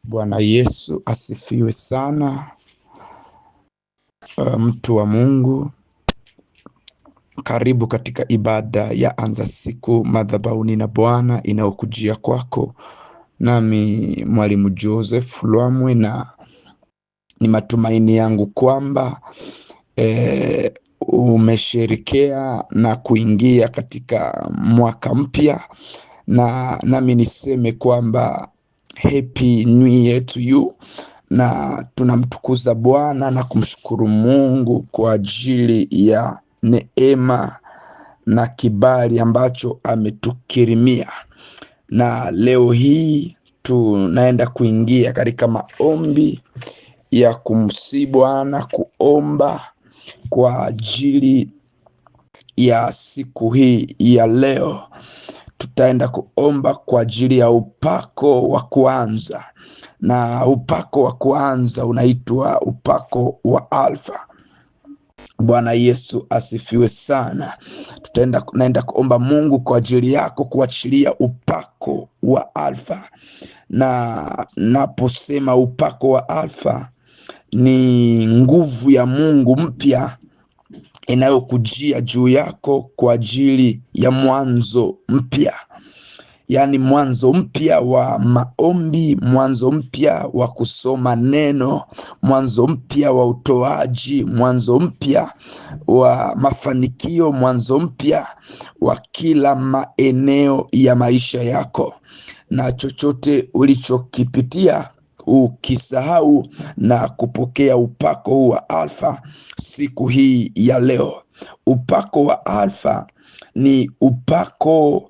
Bwana Yesu asifiwe sana. Mtu wa Mungu, karibu katika ibada ya anza siku madhabahuni na Bwana inayokujia kwako nami mwalimu Joseph Lwamwe, na ni matumaini yangu kwamba umesherekea na kuingia katika mwaka mpya, na nami niseme kwamba happy new year to you, na tunamtukuza Bwana na kumshukuru Mungu kwa ajili ya neema na kibali ambacho ametukirimia. Na leo hii tunaenda kuingia katika maombi ya kumsihi Bwana, kuomba kwa ajili ya siku hii ya leo. Tutaenda kuomba kwa ajili ya upako wa kuanza, na upako wa kuanza unaitwa upako wa Alfa. Bwana Yesu asifiwe sana. Naenda kuomba Mungu kwa ajili yako kuachilia upako wa Alfa, na naposema upako wa Alfa ni nguvu ya Mungu mpya inayokujia juu yako kwa ajili ya mwanzo mpya. Yaani mwanzo mpya wa maombi, mwanzo mpya wa kusoma neno, mwanzo mpya wa utoaji, mwanzo mpya wa mafanikio, mwanzo mpya wa kila maeneo ya maisha yako. Na chochote ulichokipitia ukisahau na kupokea upako huu wa Alfa siku hii ya leo. Upako wa Alfa ni upako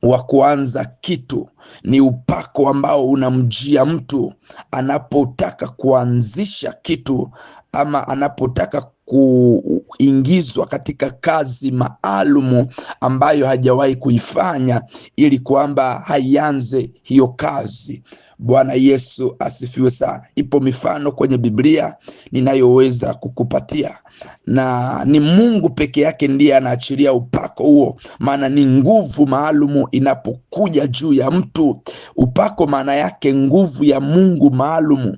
wa kuanza kitu, ni upako ambao unamjia mtu anapotaka kuanzisha kitu ama anapotaka kuingizwa katika kazi maalumu ambayo hajawahi kuifanya, ili kwamba haianze hiyo kazi. Bwana Yesu asifiwe sana. Ipo mifano kwenye Biblia ninayoweza kukupatia, na ni Mungu peke yake ndiye anaachilia upako huo, maana ni nguvu maalumu inapokuja juu ya mtu. Upako maana yake nguvu ya Mungu maalumu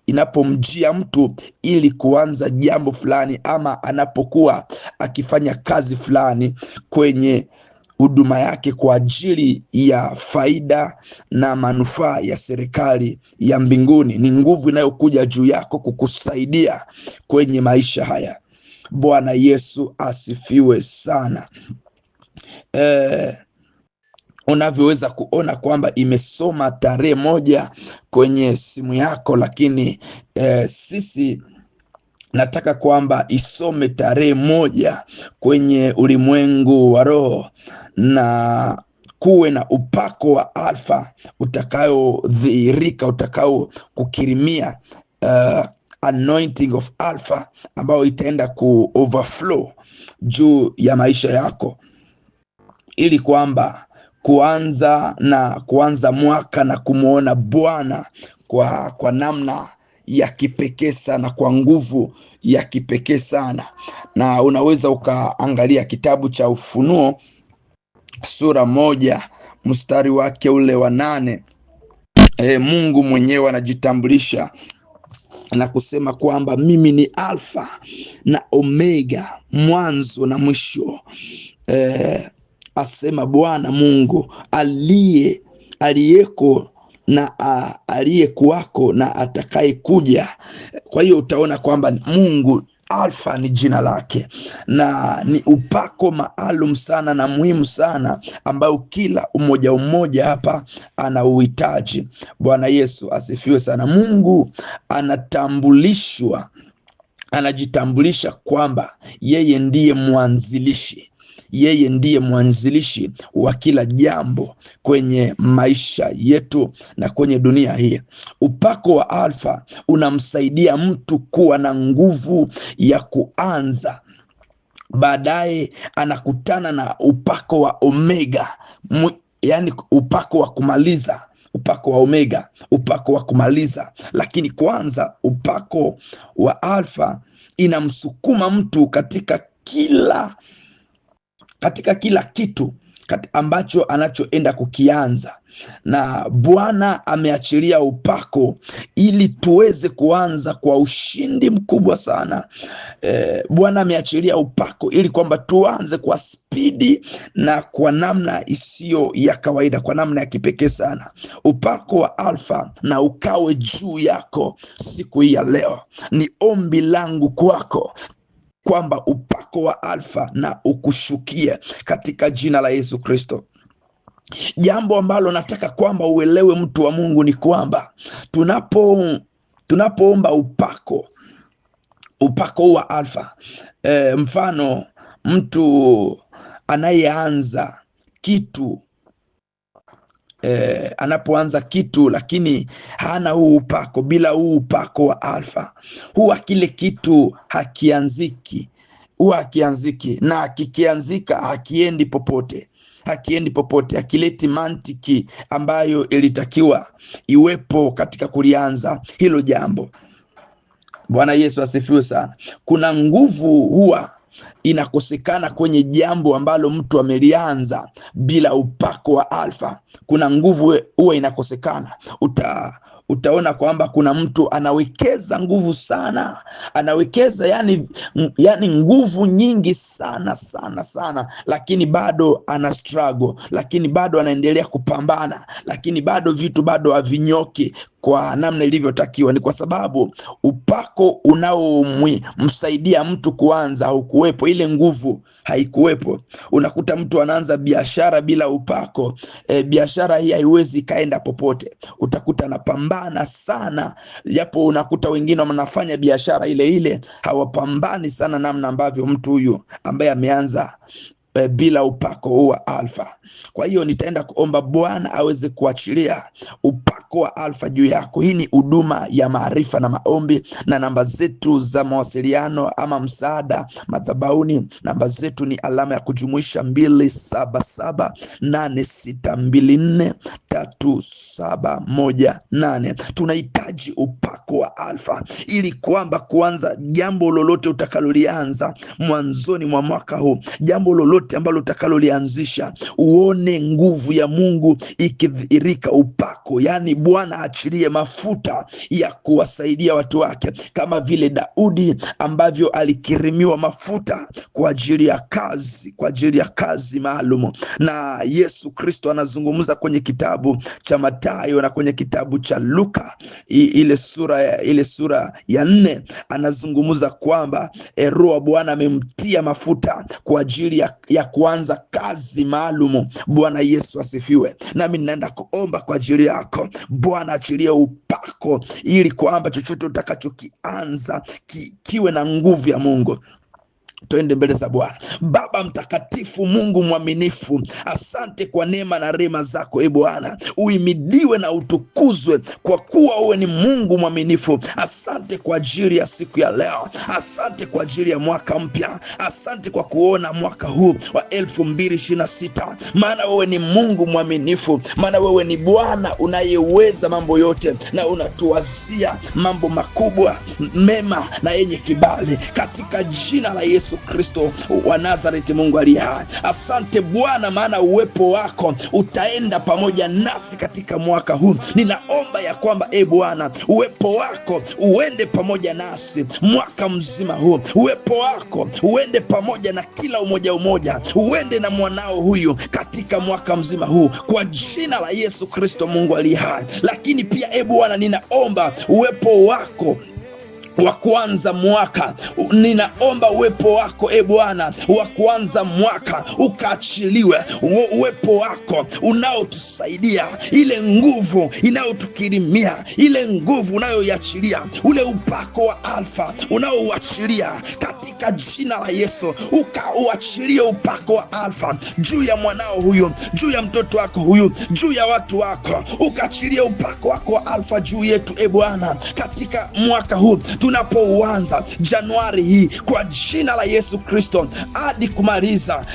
inapomjia mtu ili kuanza jambo fulani, ama anapokuwa akifanya kazi fulani kwenye huduma yake kwa ajili ya faida na manufaa ya serikali ya mbinguni. Ni nguvu inayokuja juu yako kukusaidia kwenye maisha haya. Bwana Yesu asifiwe sana. Unavyoweza kuona kwamba imesoma tarehe moja kwenye simu yako, lakini sisi nataka kwamba isome tarehe moja kwenye ulimwengu wa roho, na kuwe na upako wa Alfa utakayodhihirika, utakao kukirimia anointing of Alfa ambayo itaenda ku overflow juu ya maisha yako, ili kwamba kuanza mwaka na kumuona Bwana kwa namna ya kipekee sana, kwa nguvu ya kipekee sana. Na unaweza ukaangalia kitabu cha Ufunuo sura 1 mstari wake ule wa 8. Mungu mwenyewe anajitambulisha na kusema kwamba mimi ni Alfa na Omega, mwanzo na mwisho. Asema Bwana Mungu aliyeko na aliyekuwako na atakaye kuja. Kwa hiyo utaona kwamba Mungu Alfa ni jina lake, na ni upako maalum sana na muhimu sana ambao kila umoja hapa ana uhitaji. Bwana Yesu asifiwe sana. Mungu anajitambulisha kwamba yeye ndiye mwanzilishi. Yeye ndiye mwanzilishi wa kila jambo kwenye maisha yetu na kwenye dunia hii. Upako wa Alfa unamsaidia mtu kuwa na nguvu ya kuanza. Baadaye anakutana na upako wa Omega, yani upako wa kumaliza, upako wa Omega, upako wa kumaliza. Lakini kwanza upako wa Alfa inamsukuma mtu katika kila kitu ambacho anachoenda kukianza, na Bwana ameachilia upako ili tuweze kuanza kwa ushindi mkubwa sana. Bwana ameachilia upako ili kwamba tuanze kwa spidi na kwa namna isiyo ya kawaida, kwa namna ya kipekee sana. Upako wa Alfa na ukawe juu yako siku hii ya leo. Ni ombi langu kwako kwamba upako wa Alfa na ukushukie katika jina la Yesu Kristo. Jambo ambalo nataka kwamba uelewe, mtu wa Mungu, ni kwamba tunapoomba upako wa Alfa, mfano mtu anayeanza kitu, anapoanza kitu lakini hana huu upako, bila huu upako wa Alfa, huwa kile kitu hakianziki, na kikianzika hakiendi popote, hakileti mantiki ambayo ilitakiwa iwepo katika kulianza hilo jambo. Bwana Yesu asifiwe sana. Kuna nguvu huwa inakosekana kwenye jambo ambalo mtu amelianza bila upako wa Alfa. Kuna nguvu huwa inakosekana. Utaona kwamba kuna mtu anawekeza nguvu sana, anawekeza yani nguvu nyingi sana, lakini bado ana struggle, lakini bado anaendelea kupambana, lakini bado vitu bado havinyoki kwa namna ilivyotakiwa. Ni kwa sababu upako unaomsaidia mtu kuanza haukuwepo, ile nguvu haikuwepo. Unakuta mtu anaanza biashara bila upako, biashara hii haiwezi kaenda popote. Utakuta anapambana sana, japo unakuta wengine wanafanya biashara ile hawapambani sana namna ambavyo mtu huyu ambaye ameanza bila upako wa Alfa. Kwa hiyo nitaenda kuomba Bwana aweze kuachilia upako wa Alfa juu yako. Hii ni huduma ya maarifa na maombi, na namba zetu za mawasiliano ama msaada madhabahuni, namba zetu ni alama ya kujumuisha 27786243718. Tunahitaji upako wa Alfa ili kwamba kuanza jambo lolote utakalolianza mwanzoni mwa mwaka huu, jambo lolote ambalo utakalolianzisha, uone nguvu ya Mungu ikidhihirika. Upako, yani Bwana achilie mafuta ya kuwasaidia watu wake, kama vile Daudi ambavyo alikirimiwa mafuta kwa ajili ya kazi maalum. Na Yesu Kristo anazungumza kwenye kitabu cha Mathayo na kwenye kitabu cha Luka ile sura ya 4, anazungumza kwamba Roho wa Bwana amemtia mafuta kwa ajili ya kuanza kazi maalum. Bwana Yesu asifiwe. Nami ninaenda kuomba kwa ajili yako. Bwana achilie upako ili kwamba chochote utakachokianza kiwe na nguvu ya Mungu. Tuende mbele za Bwana. Baba mtakatifu, Mungu mwaminifu, asante kwa neema na rehema zako. Bwana, uimidiwe na utukuzwe kwa kuwa uwe ni Mungu mwaminifu. Asante kwa ajili ya siku ya leo. Asante kwa ajili ya mwaka mpya. Asante kwa kuona mwaka huu wa 2026. Maana wewe ni Mungu mwaminifu. Maana wewe ni Bwana unayeweza mambo yote, na unatuwazia mambo makubwa, mema na yenye kibali, katika jina la Yesu Kristo wa Nazareti, Mungu aliye hai. Asante Bwana, maana uwepo wako utaenda pamoja nasi katika mwaka huu. Ninaomba ya kwamba Bwana, uwepo wako uende pamoja nasi mwaka mzima huu. Uwepo wako uende pamoja na kila umoja, uende na mwanao huyu katika mwaka mzima huu, kwa jina la Yesu Kristo, Mungu aliye hai. Lakini pia Bwana, ninaomba uwepo wako wa kuanza mwaka, ninaomba uwepo wako Bwana wa kuanza mwaka ukaachiliwe. Uwepo wako unaotusaidia, ile nguvu inayotukirimia, ile nguvu unayoiachilia, ule upako wa Alfa unaouachilia katika jina la Yesu, ukauachilie upako wa Alfa juu ya mwanao huyu, juu ya mtoto wako huyu, juu ya watu wako. Ukaachilie upako wako wa Alfa juu yetu Bwana katika mwaka huu. tunapouanza Januari hii kwa jina la Yesu Kristo, hadi kumaliza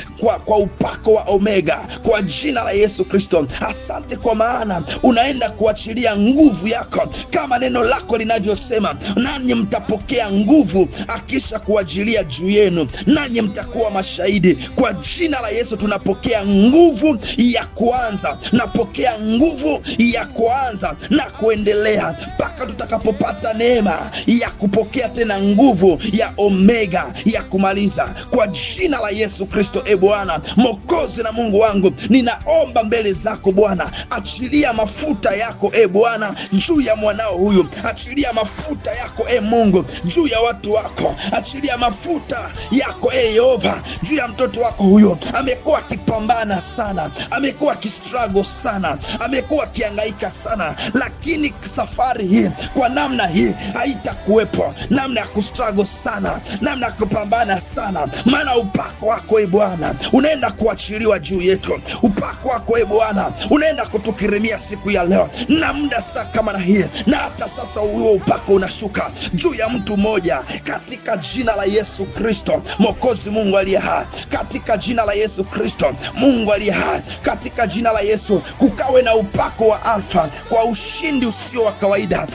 kwa upako wa Omega kwa jina la Yesu Kristo. Asante kwa maana unaenda kuachilia nguvu yako kama neno lako linavyosema, nanyi mtapokea nguvu akisha kuajilia juu yenu, nanyi mtakuwa mashahidi. Kwa jina la Yesu tunapokea nguvu ya kuanza, napokea nguvu ya kuanza na kuendelea mpaka tutakapopata neema ya kupokea tena nguvu ya Omega ya kumaliza kwa jina la Yesu Kristo. Bwana Mwokozi na Mungu wangu, ninaomba mbele zako Bwana, achilia mafuta yako Bwana juu ya mwanao huyu, achilia mafuta yako Mungu juu ya watu wako, achilia mafuta yako Yehova juu ya mtoto wako huyu. Amekuwa akipambana sana, amekuwa akistruggle sana, amekuwa akihangaika sana, lakini safari hii kwa namna hii haitakuwepo namna ya kustruggle sana, namna ya kupambana sana, maana upako wako Bwana unaenda kuachiliwa juu yetu. Upako wako Bwana unaenda kutukirimia siku ya leo na muda saa kama na hii, na hata sasa huo upako unashuka juu ya mtu mmoja katika jina la Yesu Kristo Mwokozi, Mungu aliye hai, katika jina la Yesu Kristo Mungu aliye hai, katika jina la Yesu. Kukawe na upako wa Alfa kwa ushindi usio wa kawaida,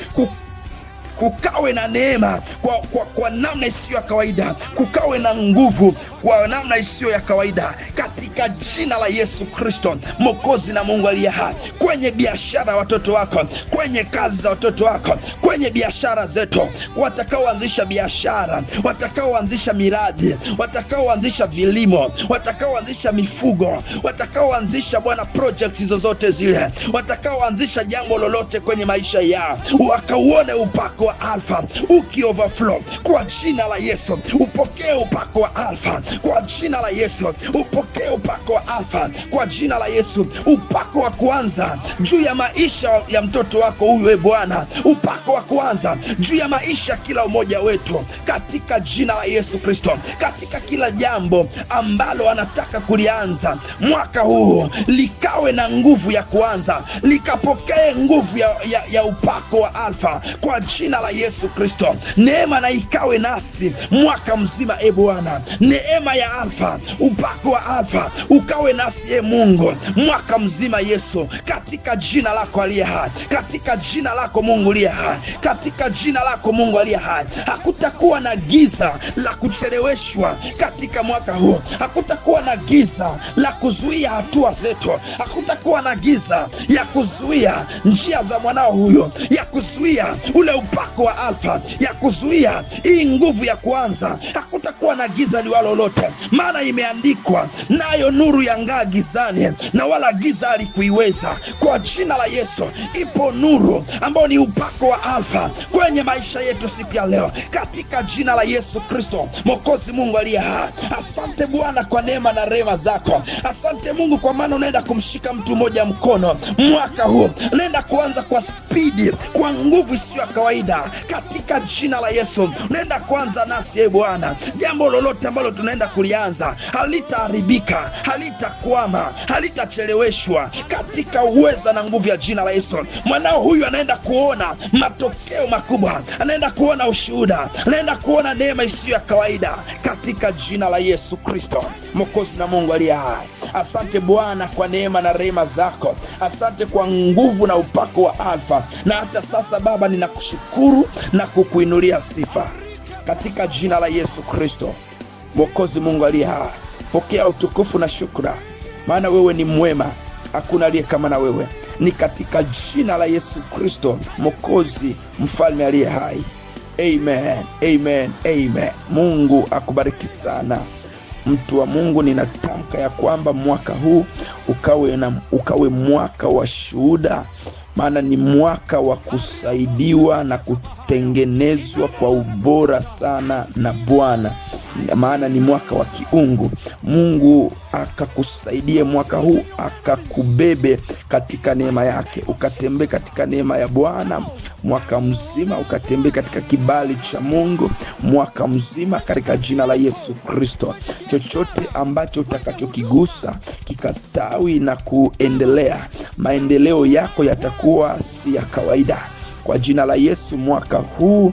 kukawe na neema kwa namna isiyo ya kawaida, kukawe na nguvu kwa namna isiyo ya kawaida katika jina la Yesu Kristo Mwokozi na Mungu aliye hai. Kwenye biashara watoto wako, kwenye kazi za watoto wako, kwenye biashara zetu, watakaoanzisha biashara, watakaoanzisha miradi, watakaoanzisha vilimo, watakaoanzisha mifugo, watakaoanzisha Bwana project zozote zile, watakaoanzisha jambo lolote kwenye maisha yao, wakauone upako wa Alfa ukioverflow kwa jina la Yesu. Upokee upako wa Alfa kwa jina la Yesu, upokee upako wa Alfa kwa jina la Yesu. Upako wa kuanza juu ya maisha ya mtoto wako huyu Bwana, upako wa kuanza juu ya maisha kila mmoja wetu katika jina la Yesu Kristo. Katika kila jambo ambalo anataka kulianza mwaka huu, likawe na nguvu ya kuanza, likapokee nguvu ya upako wa Alfa kwa jina la Yesu Kristo. Neema na ikawe nasi mwaka mzima Bwana, neema ya Alfa, upako wa Alfa ukawe nasi Mungu mwaka mzima Yesu, katika jina lako aliye hai, katika jina lako Mungu aliye hai, katika jina lako Mungu aliye hai. Hakutakuwa na giza la kucheleweshwa katika mwaka huu, hakutakuwa na giza la kuzuia hatua zetu, hakutakuwa na giza ya kuzuia njia za mwanao huyo, ya kuzuia ule upako wa Alfa, ya kuzuia hii nguvu ya kuanza. Hakutakuwa na giza liwalo lolote, maana imeandikwa, nayo nuru yang'aa gizani na wala giza halikuiweza. Kwa jina la Yesu ipo nuru ambayo ni upako wa Alfa kwenye maisha yetu siku ya leo, katika jina la Yesu Kristo Mwokozi, Mungu aliye hai. Asante Bwana kwa neema na rehema zako. Asante Mungu kwa maana unaenda kumshika mtu mmoja mkono mwaka huu, unaenda kuanza kwa spidi, kwa nguvu isiyo ya kawaida katika jina la Yesu. Unaenda kuanza nasi Bwana, jambo lolote ambalo tunaenda kulianza halitaharibika, halitakwama, halitacheleweshwa katika uweza na nguvu ya jina la Yesu. Mwanao huyu anaenda kuona matokeo makubwa, anaenda kuona ushuhuda, anaenda kuona neema isiyo ya kawaida katika jina la Yesu Kristo Mwokozi na Mungu aliye hai. Asante Bwana kwa neema na rehema zako, asante kwa nguvu na upako wa Alfa, na hata sasa Baba ninakushukuru na kukuinulia sifa katika jina la Yesu Kristo Mwokozi, Mungu aliye hai. Pokea utukufu na shukrani, maana wewe ni mwema, hakuna aliye kama na wewe. Ni katika jina la Yesu Kristo Mwokozi, mfalme aliye hai. Amen, amen, amen. Mungu akubariki sana mtu wa Mungu. Ninatamka ya kwamba mwaka huu ukawe mwaka wa shuhuda, maana ni mwaka wa kusaidiwa na kutengenezwa kwa ubora sana na Bwana, maana ni mwaka wa kiungu. Mungu akakusaidie mwaka huu, akakubebe katika neema yake, ukatembee katika neema ya Bwana mwaka mzima, ukatembee katika kibali cha Mungu mwaka mzima katika jina la Yesu Kristo. Chochote ambacho utakachokigusa kikastawi na kuendelea, maendeleo yako yatakuwa si ya kawaida kwa jina la Yesu. Mwaka huu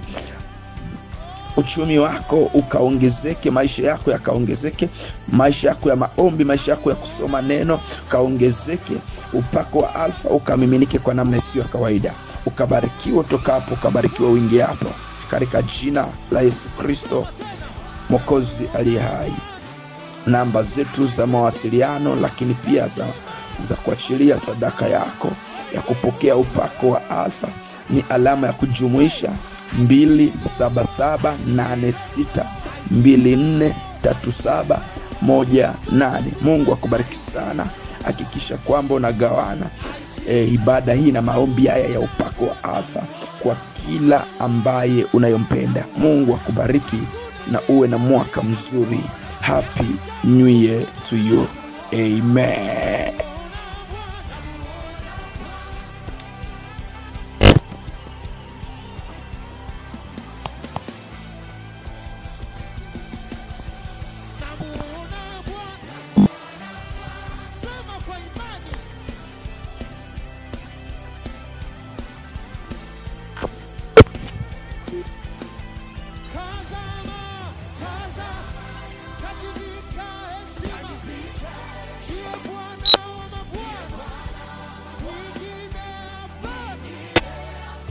uchumi wako ukaongezeke, maisha yako yakaongezeke, maisha yako ya maombi, maisha yako ya kusoma neno kaongezeke, upako wa Alfa ukamiminike kwa namna isiyo kawaida. Ukabarikiwa utokapo, ukabarikiwa uingiapo, katika jina la Yesu Kristo Mwokozi aliye hai. Namba zetu za mawasiliano, lakini pia za kuachilia sadaka yako ya kupokea upako wa Alfa ni alama ya kujumuisha 27786243718. Mungu akubariki sana. Hakikisha kwamba unagawana ibada hii na maombi haya ya upako wa Alfa kwa kila ambaye unayompenda. Mungu akubariki na uwe na mwaka mzuri. Happy New Year to you. Amen.